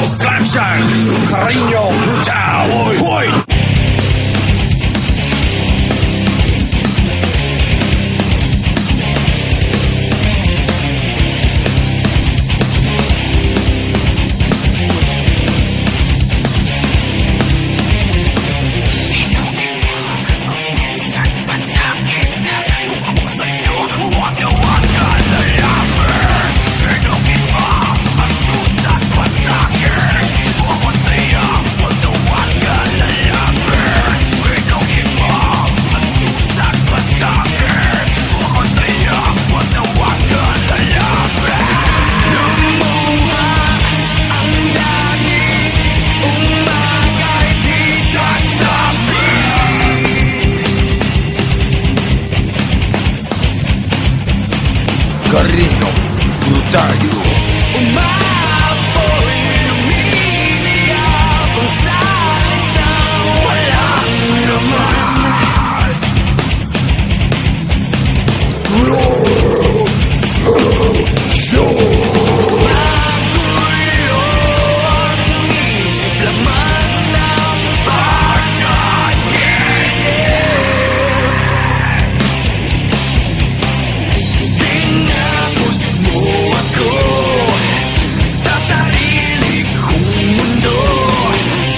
Slapshot, Carreño Brutal. Hoy, hoy. Carreño Brutal. Umapoy, umiiyak ang salitang walang laman. Magulo ang isip, laman ng panaginip. Tinapos mo ako sa sarili kong mundo.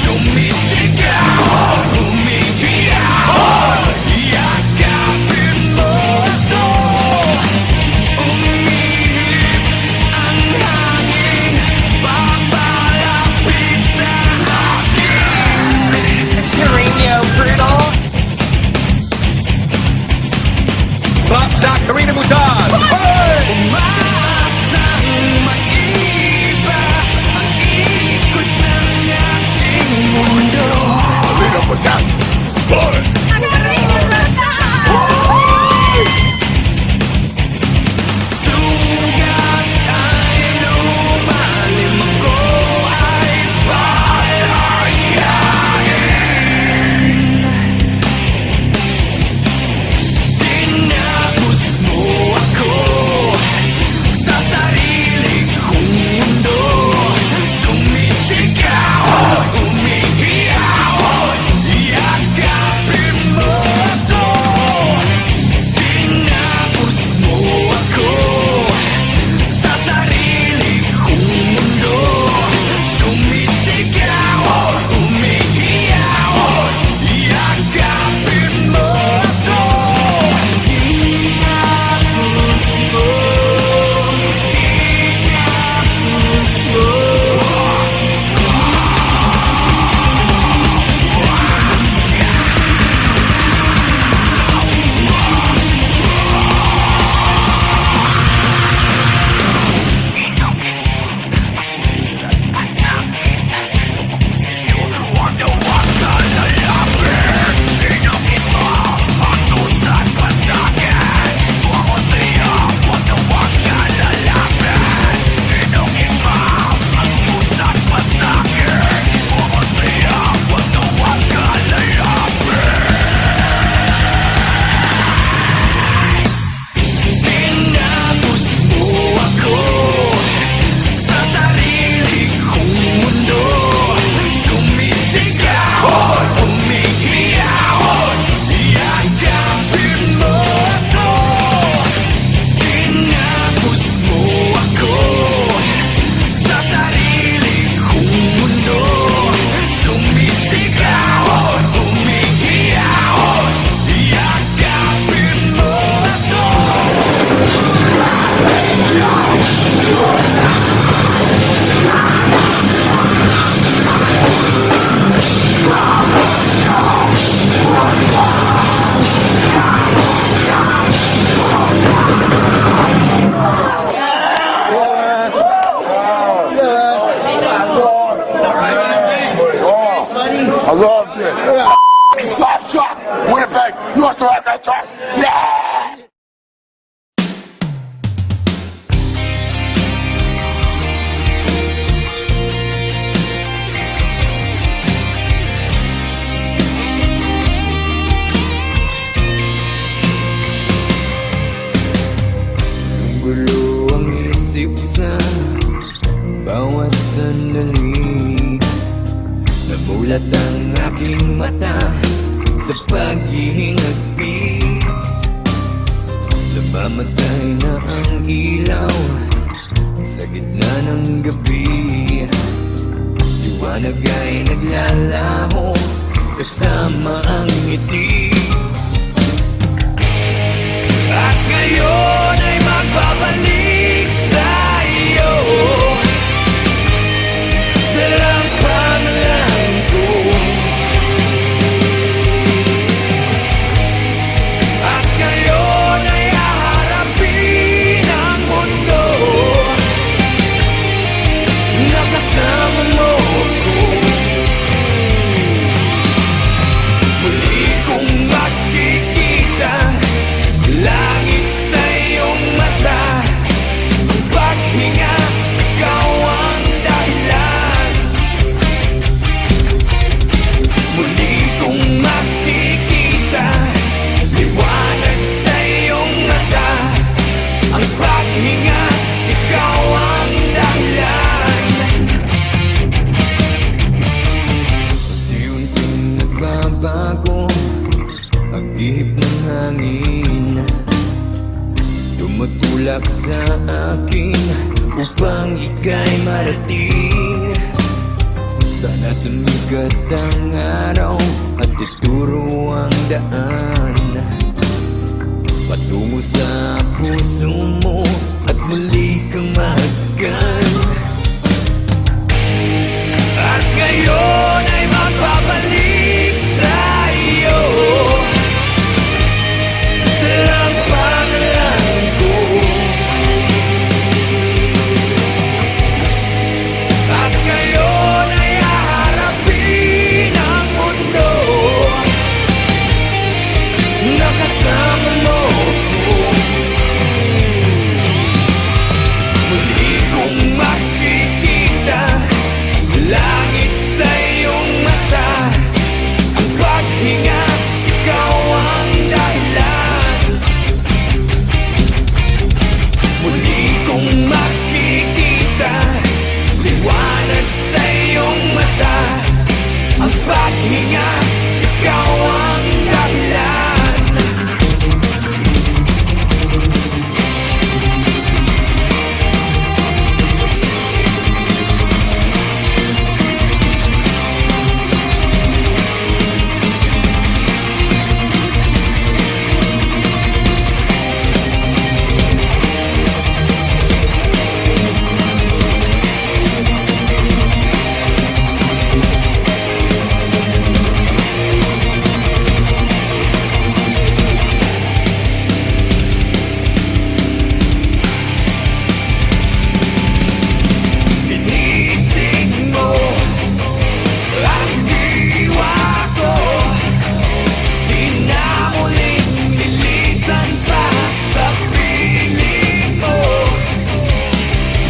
Sumisigaw, umiiyak, yakapin mo ako. Umihip ang hangin, papalapit sa akin. Carreño Brutal. Slapshot, Carreño Brutal. Umaasang maiba ang ikot ng ating mundo. Carreño Brutal. Hoy. Sugat ay lumalim, ako ay palayain. Tinapos mo ako sa sarili kong mundo. Sumisigaw, umiiyak, yakapin mo ako. Tinapos mo ako sa sarili kong mundo. Sumisigaw, umiiyak, yakapin mo ako. Tinapos mo, tinapos mo. Tinapos mo ako sa sarili kong mundo. Sumisigaw, umiiyak, yakapin mo ako. Tinapos mo ako sa sarili kong mundo. Sumisigaw, umiiyak, yakapin mo ako. I loved it. Slapshot, Winnipeg, North America. Yeah! Gulo ang isip sa bawat sandali. Namulat ang aking mata sa paghihingagpis. Namamatay na ang ilaw sa gitna ng gabi. Liwanag ay naglalaho kasama ang ngiti. At ngayon ay magbabalik sa iyo. Dalang pangalan ko. At ngayon ay haharapin ang mundo. Nakasama mo ko. Muli kong makikita langit sa iyong mata. Ang paghinga, ikaw ang dahilan. Muli kong makikita liwanag sa iyong mata. Ang paghinga, ikaw ang dahilan. Unti-unting nagbabago ang ihip ng hangin. Tumutulak sa akin upang ika'y marating. Sana sumikat ang araw at ituro ang daan patungo sa puso mo at muli kang mahagkan. At ngayon ay magbabalik sa iyo. Dalang pangalan ko. At ngayon ay haharapin ang mundo. Nakasama mo ko. Muli kong makikita langit sa iyong mata. Ang paghinga, ikaw ang dahilan. Muli kong makikita liwanag sa iyong mata. Ang paghinga, ikaw ang dahilan. Inisig mo ang diwa ko. Di na muling lilisan pa sa piling mo.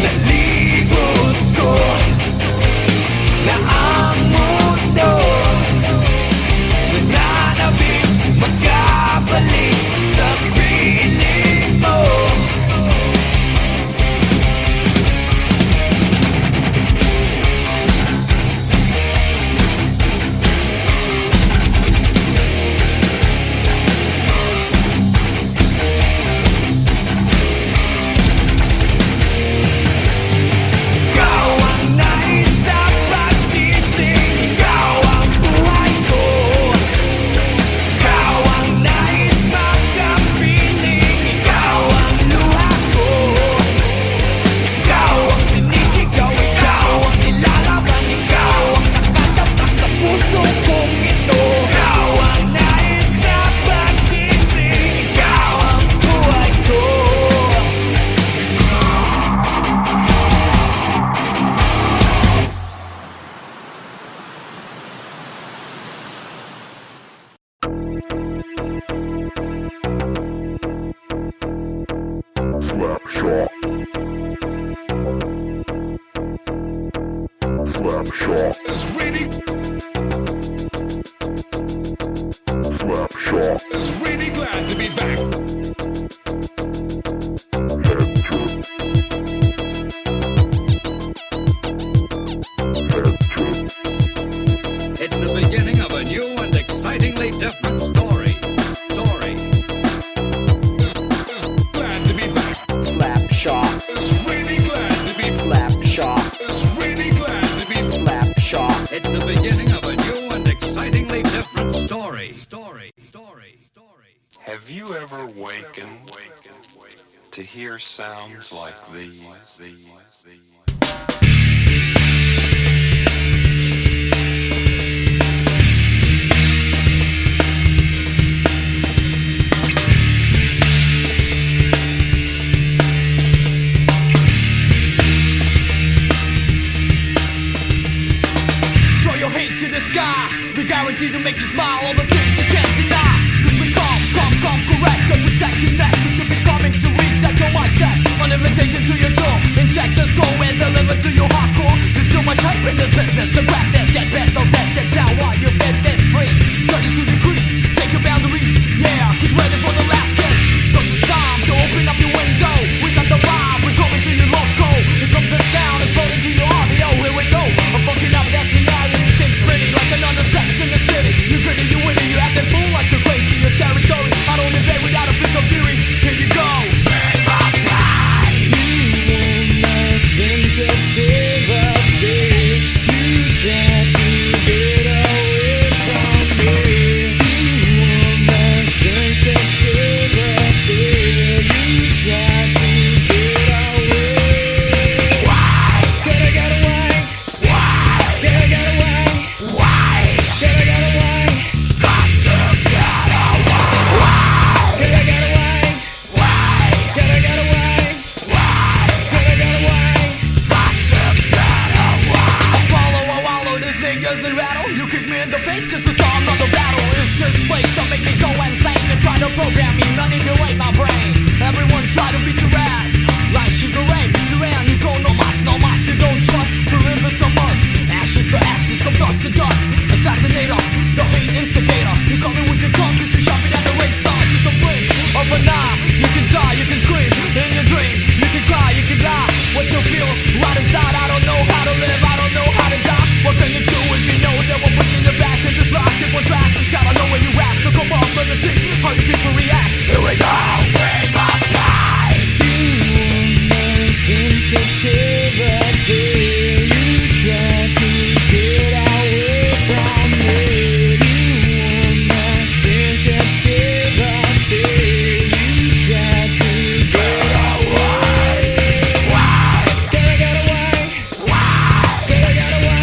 Nalibot ko na ang mundo. Nananabik magkabalik sa piling mo. Ikaw ang nais sa pag-ising. Ikaw ang buhay ko. Ikaw ang nais makapiling. Ikaw ang luha ko. Ikaw ang sinisigaw. Ikaw ang nilalaban. Ikaw ang nakatatak sa puso kong ito. Ikaw ang nais sa pag-ising. Ikaw ang buhay ko. Slapshot. Slapshot. It's really, Slapshot. it's really glad to be back. Head jerk. to hear sounds like these. Throw your hate to the sky. We guarantee to make you smile. All the things you can't deny. Cause we come correct. So protect your neck. Cause you'll be coming to recheck your mic check. On invitation to your door. Inject the score and deliver to your hardcore. There's too much hype in this business. So grab this, get best, don't test, get down while you get this free. 32 degrees, take your boundaries. Yeah, get ready for the last kiss. Cause it's time to open up your window. We got the vibe, we're coming to your loco. Here comes the sound, exploding to your audio. Here we go, I'm fucking up that scenario. You think pretty like another sex in the city. You gritty, you witty, you acting fool like you're crazy. Your territory, I don't invade without a bit of fury. Here you go. Doesn't rattle, you kick me in the face just to start another battle. Is this place to make me go insane and try to program me, manipulate my brain? Everyone try to beat your ass like Sugar Ray, Duran, you go no mas, you don't trust. The rivers of us, ashes to ashes, from dust to dust. Assassinator, the hate instigator. You coming with your tongue cause you're sharper than the race star. Just a blink of an eye, you can die, you can scream in your dream. You can cry, you can die, what you feel right inside. I don't know how to live, I don't know how to die. What can you do if you know that we're pushing your back in this rock? If we're trash, gotta know where you at. So come on, let me see how you people react. Here we go, bring up life. Sensitivity, you try to get away from me. Human sensitivity, you try to get away. Why? Can I get away? Why? Can I get away?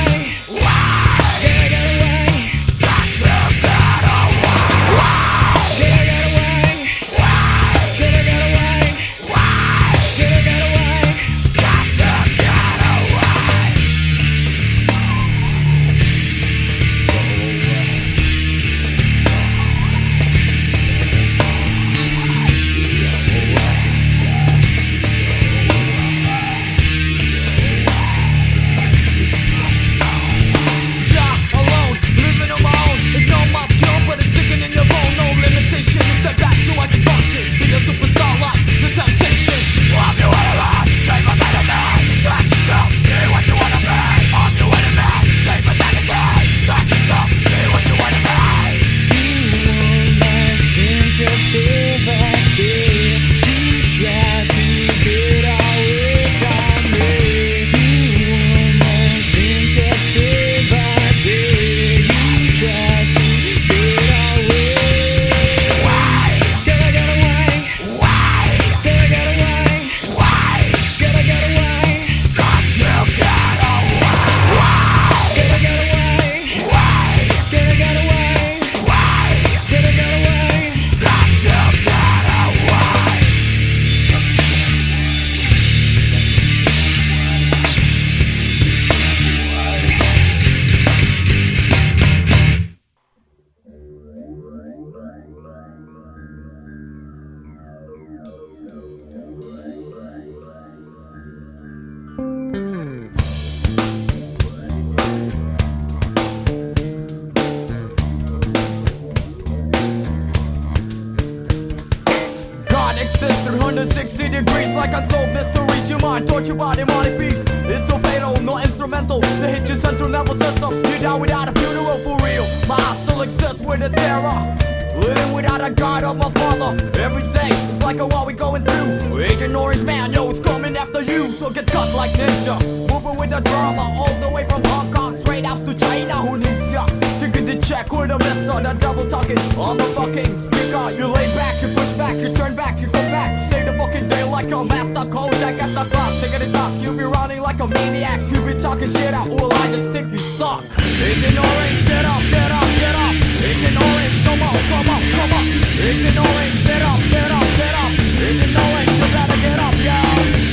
exists 360 degrees like unsolved mysteries. Your mind tortured by demonic beats. It's so fatal, no instrumental. They hit your central nervous system. You die without a funeral for real. My heart still exists with a terror. Living without a guide of my father. Every day it's like a war we going through. Agent Orange Man, yo, it's coming after you. So get cut like ninja. Moving with the drama all the way from Hong Kong straight out to China. Who needs ya? Taking the check with a mister. The double talking on the fucking speaker. You lay back, you push back, you turn back, you come back. Say the fucking day like a Central Master Kojak at the clock, taking it up. You be running like a maniac, you be talking shit out. Well, I just think you suck. Agent Orange, get up, get up, get up. Agent Orange, come on, come on, come on. Agent Orange, get up, get up, get up. Agent Orange, you better get up, yo.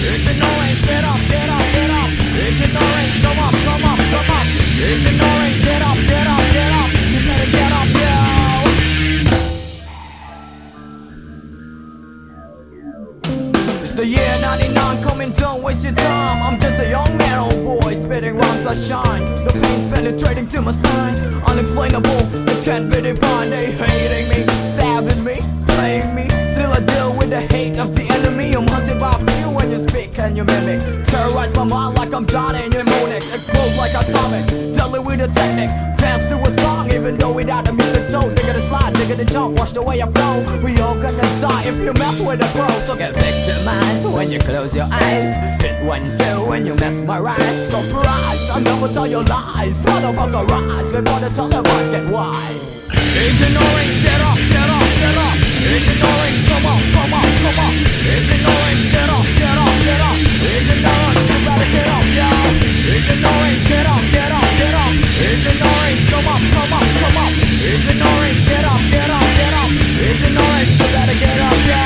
Agent Orange, get up, get up, get up. Agent Orange, come up, come up, come up. Agent Orange, get up, get up, get up. You better get up, yo. It's the year 99, coming, don't waste your time. I'm just a young metal boy, spitting rhymes that shine. The pain's penetrating to my spine, unexplainable, it can't be defined. They hating me, stabbing me, playing me. Still I deal with the hate of the enemy. I'm hunted by few when you speak and you mimic. Terrorize my mind like I'm Johnny mnemonic. Explode like atomic, deadly with a technique. Dance to a song even though without the music. So nigga the slide, nigga the jump, watch the way I flow. We all gonna die if you mess with the pro. So get victimized when you close your eyes. Hit 1-2 when you mesmerize. Surprise, I'll never tell your lies. Motherfucker rise before the televised get wise. Agent Orange, get up, get up, get up. Agent Orange, come on, come on, come on. Agent Orange, get up, get up, get up. Agent Orange, you better get up, yo. Agent Orange, get up, get up, get up. Agent Orange, come up, come up, come up. Agent Orange, get up, get up, get up. Agent Orange, you better get up, yo.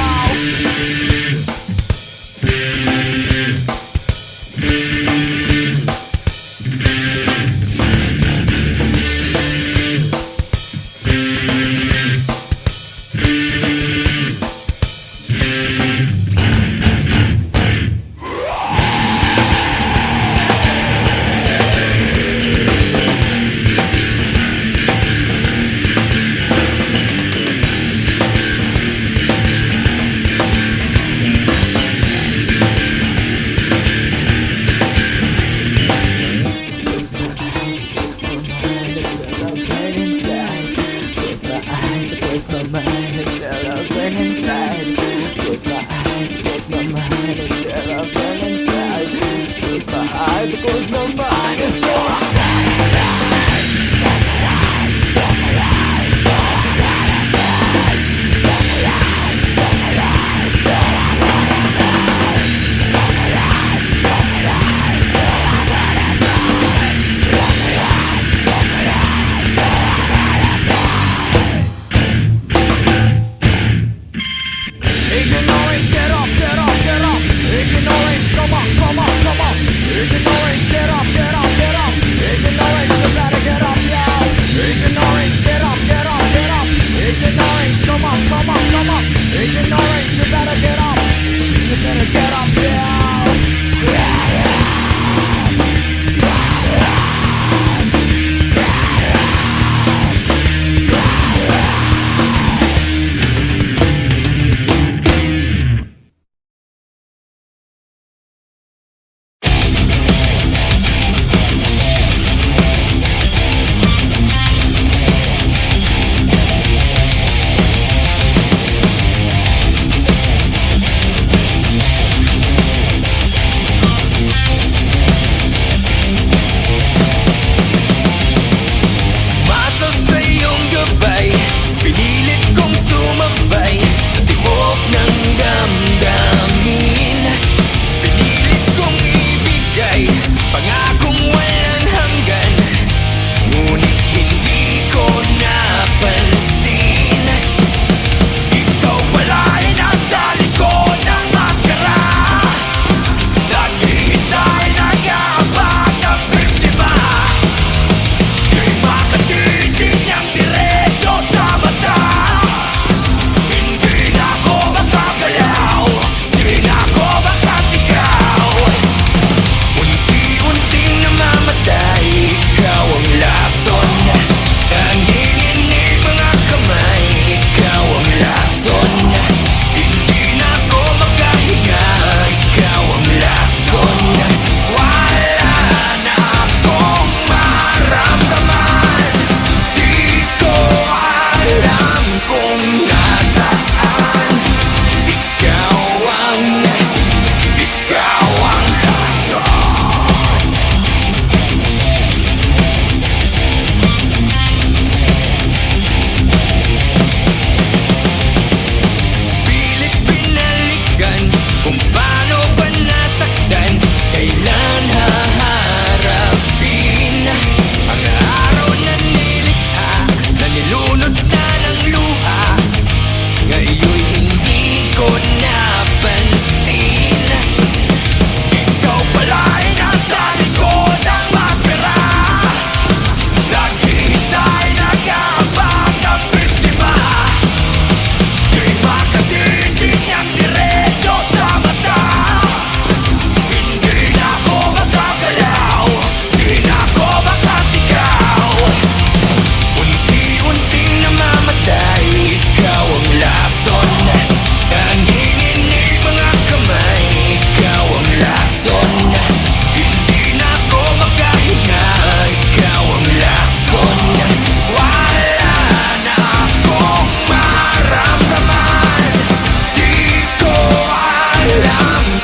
Agent Orange, get up, get up, get up. Agent Orange, come on, come on, come on. Agent Orange, get up, get up, get up.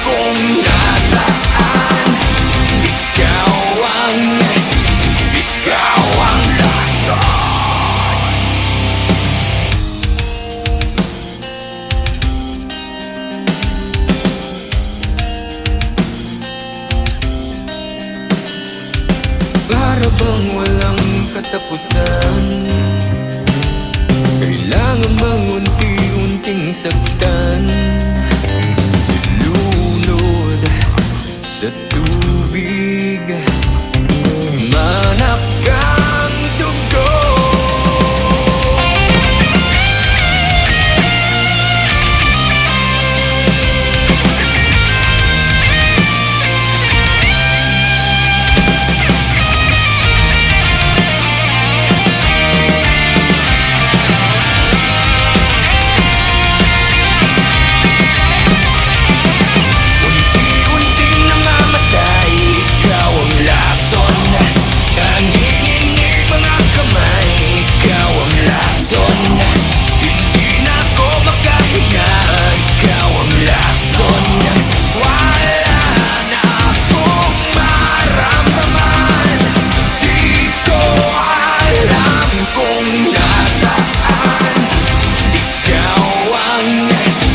kung nasaan. Ikaw ang lason. Para bang walang katapusan? Kailangan bang unti-unting saktan? Lulod sa tubig, manak kang dugo. Unti-unting namamatay, ikaw ang lason. Nanginginig mga kamay, ikaw ang lason. Hindi na ako makahinga, ikaw ang lason. Wala na akong maramdaman, di ko alam kung nasaan. Ikaw ang lason.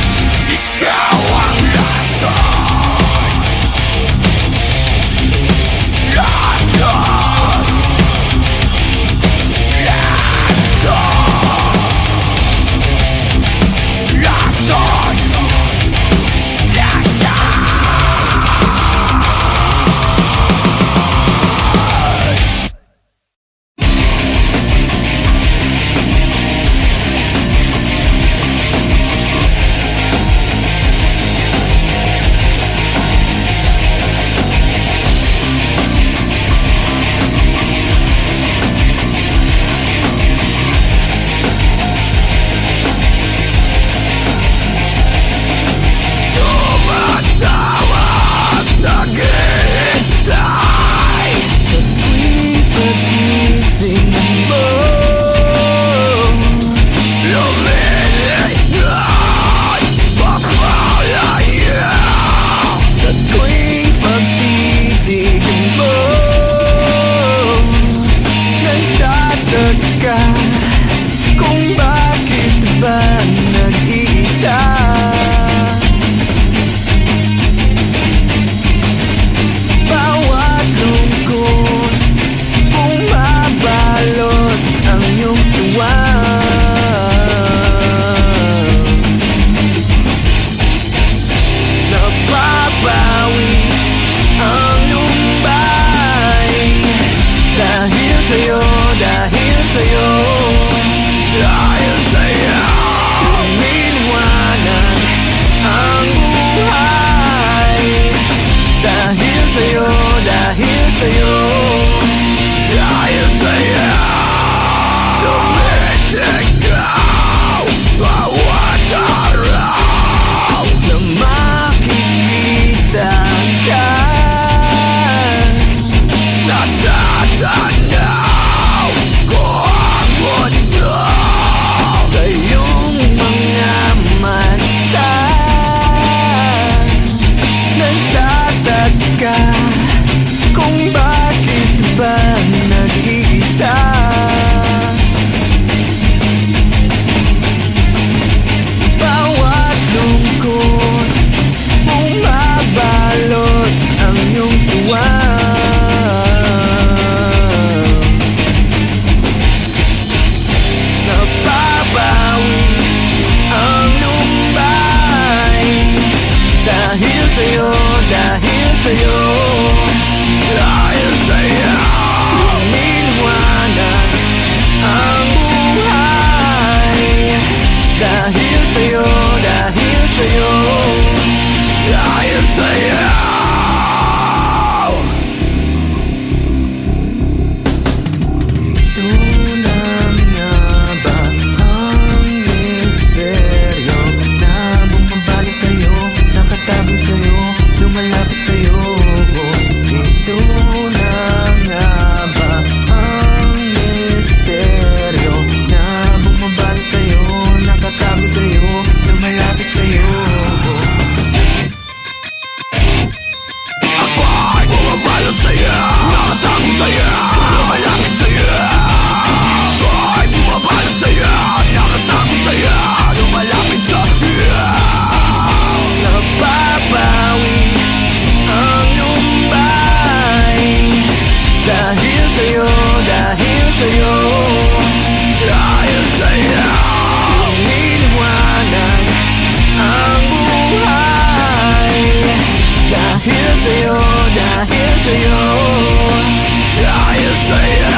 Sa tuwing pagising mo, sa tuwing pagtitig mo, nagtataka kung bakit ba nag-iisa. Bawat lungkot, bumabalot ang iyong tuwa. Napapawi ang lumbay dahil sa'yo, dahil sa'yo, dahil sa'yo. Lumiliwanag ang buhay dahil sa'yo, dahil sa'yo, dahil sa'yo. Sumisigaw bawat araw na makikita ka. Natatanaw ko ang mundo sa iyong mga mata. Nagtataka kung bakit ba nag-iisa. Bawat lungkot, bumabalot ang iyong tuwa. Napapawi ang lumbay dahil sa'yo, dahil sa'yo, dahil sa'yo. Lumiliwanag ang buhay dahil sa'yo, dahil sa'yo, dahil sa'yo. Ito na nga ba ang misteryo na bumabalik sa'yo, nakatabi sa'yo, lumalapit sa'yo? to you. Do you see it?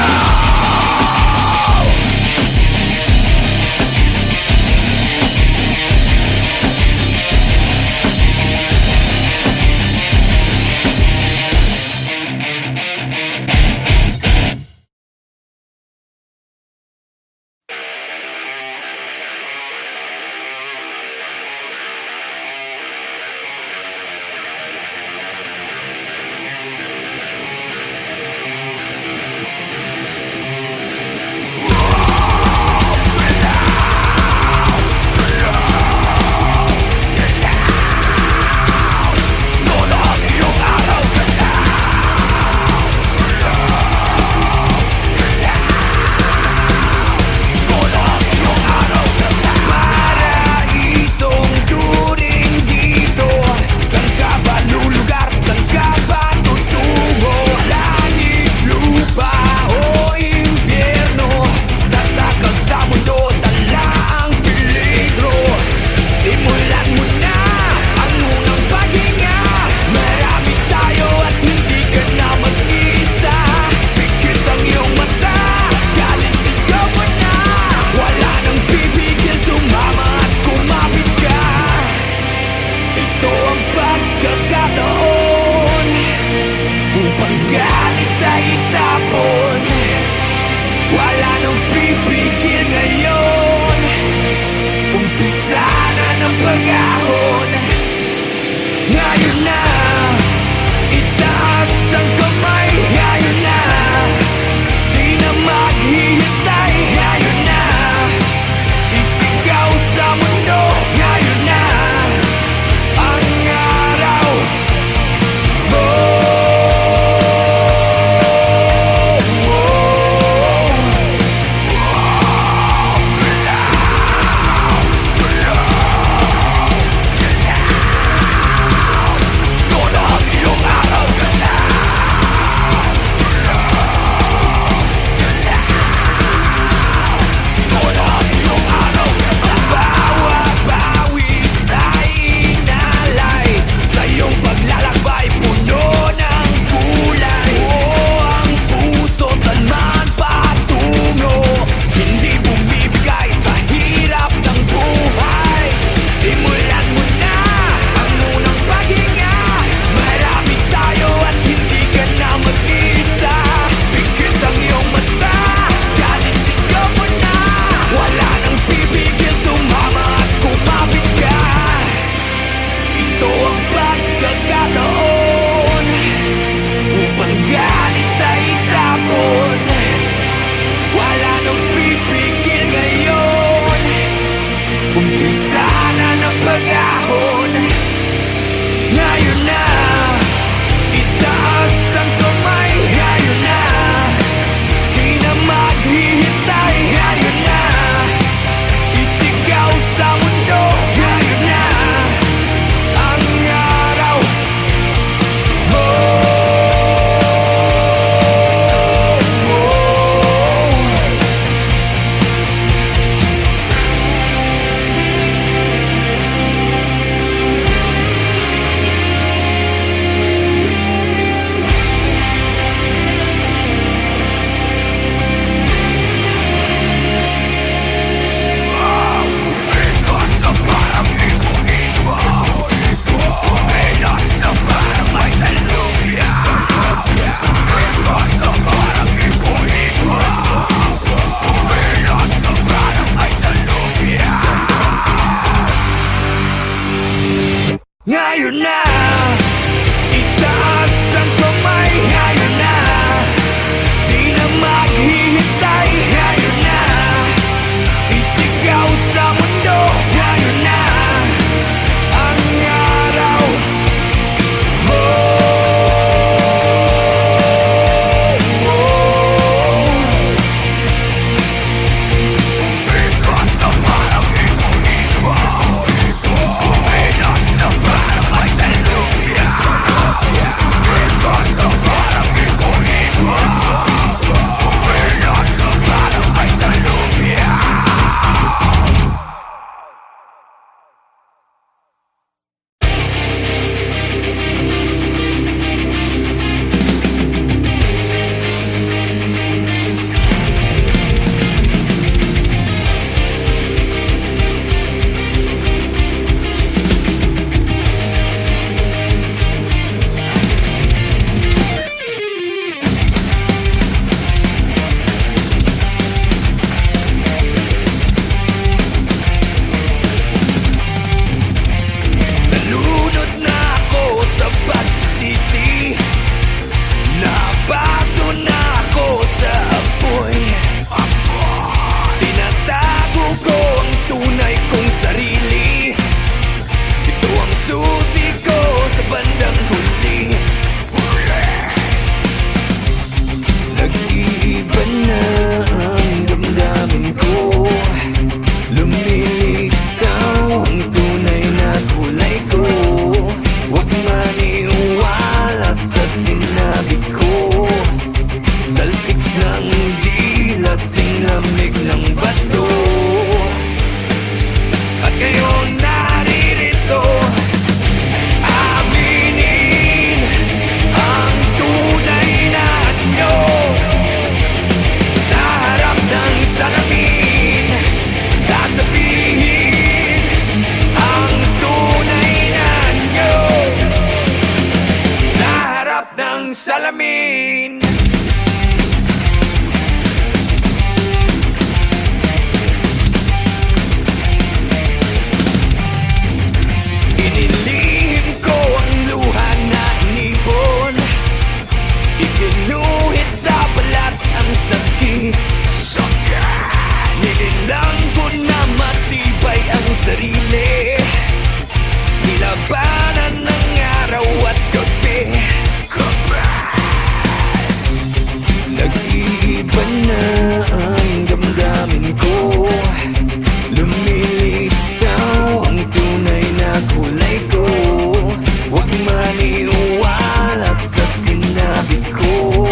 maniwala sa sinabi ko.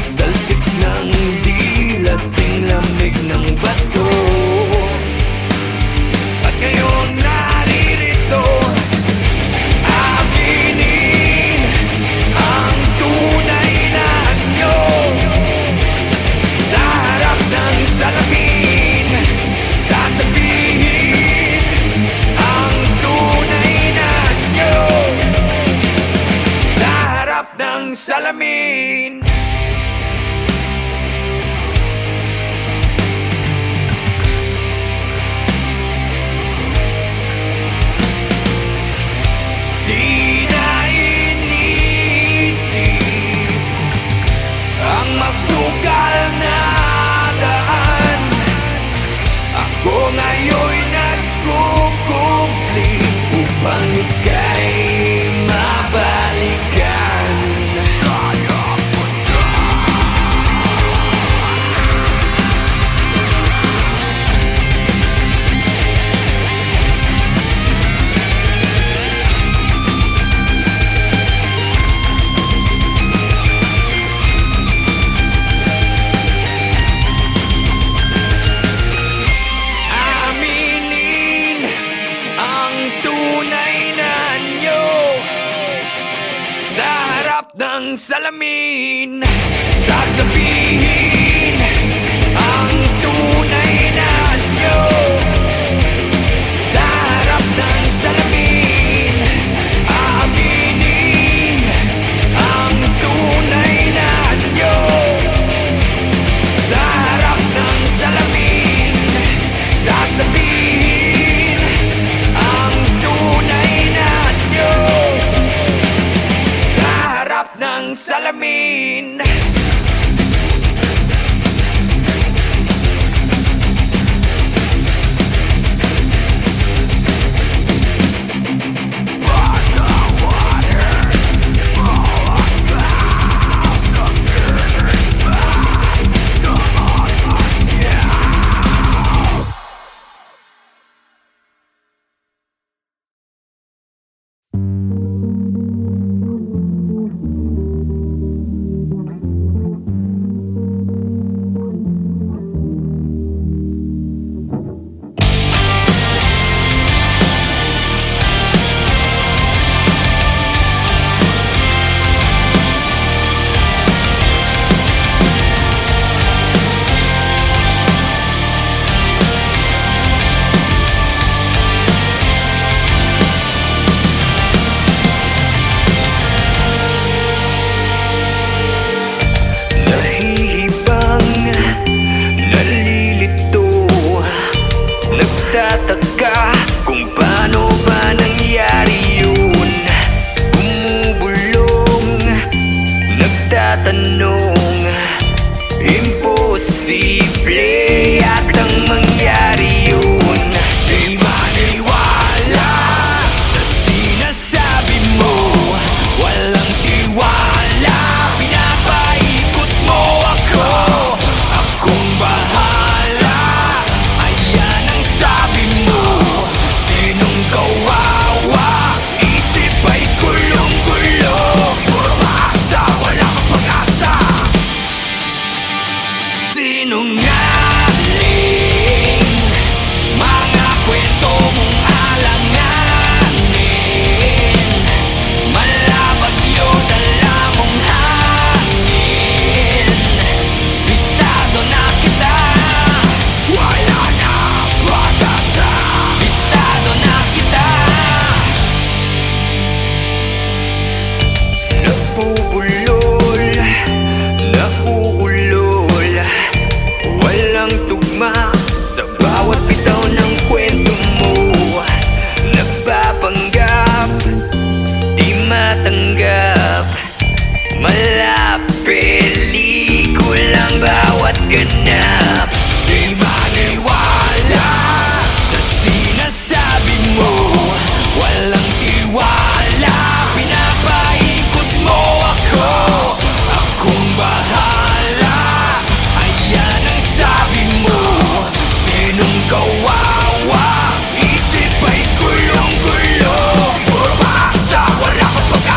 Saltik ng dila, sing lamig ng bato. At ngayon naririto, aminin ang tunay na anyo. Sa harap ng salamin, sasabihin ang tunay na anyo. Sa harap ng salamin. Di na inisip ang masukal na daan. Ako ngayon'y nagkukumpli upang ika'y mabalikan. Aminin ang tunay na anyo. Sa harap ng salamin, sasabihin ang tunay na anyo. Sa harap ng salamin, aminin ang tunay na anyo. Sa harap ng salamin, sasabihin ang tunay na anyo. Sa harap ng salamin. Nahihibang, nalilito, nagtataka kung paano ba nangyari yun. Bumubulong, nagtatanong, imposible yatang mangyari yun. Di maniwala sa sinasabi mo, walang tiwala, pinapaikot mo ako. Akong bahala, ayan ang sabi mo. Sinong kawawa, isip ay gulong-gulo. Puro maasa, wala kang pag-asa. Sinungaling, mga kwento mong alanganin. Malabagyo, dala mong hangin. Bistado na kita, wala na pag-asa. Bistado na kita. Napupulol, nauulol, walang tugma sa bawat bitaw ng kwento mo. Nagpapanggap, di matanggap, malapelikulang bawat ganap. Di maniwala sa sinasabi mo, walang tiwala, pinapaikot mo ako. Akong bahala, ayan ang sabi mo. Sinong kawawa, isip ay gulong-gulo. Puro maasa, wala kang pag-asa.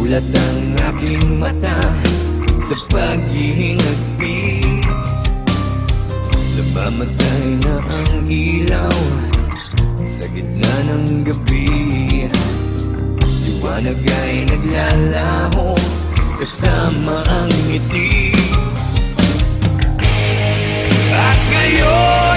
Mulat ang aking mata sa paghihingagpis. Namamatay na ang ilaw sa gitna ng gabi. Liwanag ay naglalaho kasama ang ngiti. At ngayon